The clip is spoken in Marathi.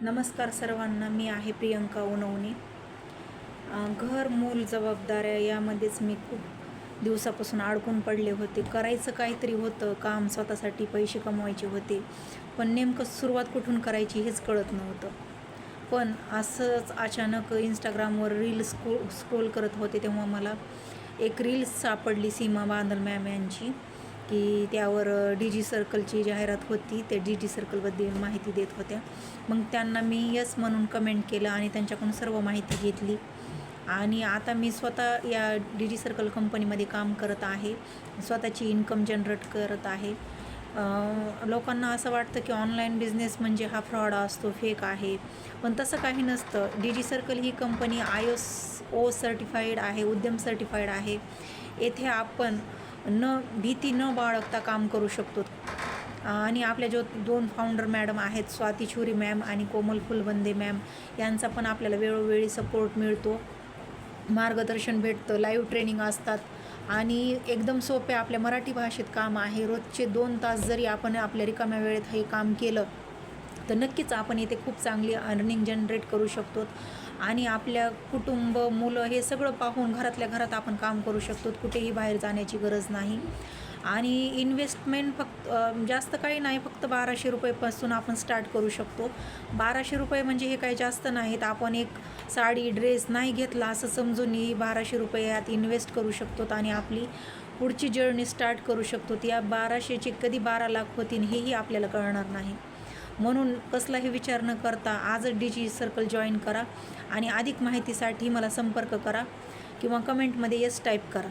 नमस्कार सर्वांना, मी आहे प्रियंका उनवणे. घर, मूल, जबाबदाऱ्या यामध्येच मी खूप दिवसापासून अडकून पडले होते. करायचं काहीतरी होतं, काम स्वतःसाठी, पैसे कमवायचे होते, पण नेमकं सुरुवात कुठून करायची हेच कळत नव्हतं. पण असंच अचानक इंस्टाग्रामवर रील स्क्रोल करत होते, तेव्हा मला एक रील्स सापडली सीमा बांदल मॅम यांची, की त्यावर DG सर्कलची जाहिरात होती. ते DG सर्कलबद्दल माहिती देत होत्या. मग त्यांना मी यस म्हणून कमेंट केलं आणि त्यांच्याकडून सर्व माहिती घेतली. आणि आता मी स्वतः या DG सर्कल कंपनीमध्ये काम करत आहे, स्वतःची इन्कम जनरेट करत आहे. लोकांना असं वाटतं की ऑनलाईन बिझनेस म्हणजे हा फ्रॉड असतो, फेक आहे, पण तसं काही नसतं. DG सर्कल ही कंपनी ISO सर्टिफाईड आहे, उद्यम सर्टिफाईड आहे. येथे आपण भीती न बाळगता काम करू शकतो. आणि आपल्या जो 2 फाउंडर मॅडम आहेत, स्वाती छुरी मॅम आणि कोमल फुलबंदे मॅम, यांचा पण आपल्याला वेळोवेळी सपोर्ट मिळतो, मार्गदर्शन भेटतं, लाईव्ह ट्रेनिंग असतात आणि एकदम सोपे आपल्या मराठी भाषेत काम आहे. रोजचे 2 तास जरी आपण आपल्या रिकाम्या वेळेत हे काम केलं तर नक्कीच आपण इथे खूप चांगली अर्निंग जनरेट करू शकतो आणि आपल्या कुटुंब, मुलं हे सगळं पाहून घरातल्या घरात आपण काम करू शकतो. कुठेही बाहेर जाण्याची गरज नाही. आणि इन्व्हेस्टमेंट फक्त जास्त काही नाही, फक्त 1200 रुपयेपासून आपण स्टार्ट करू शकतो. 1200 रुपये म्हणजे हे काही जास्त नाहीत. आपण एक साडी, ड्रेस नाही घेतला असं समजूनही 1200 रुपये यात इन्व्हेस्ट करू शकतो आणि आपली पुढची जर्नी स्टार्ट करू शकतो. या 1200चे कधी 12 लाख होतील हेही आपल्याला कळणार नाही. म्हणून कसलाही विचार न करता आजच DG सर्कल जॉईन करा आणि अधिक माहितीसाठी मला संपर्क करा किंवा कमेंटमध्ये यस टाईप करा.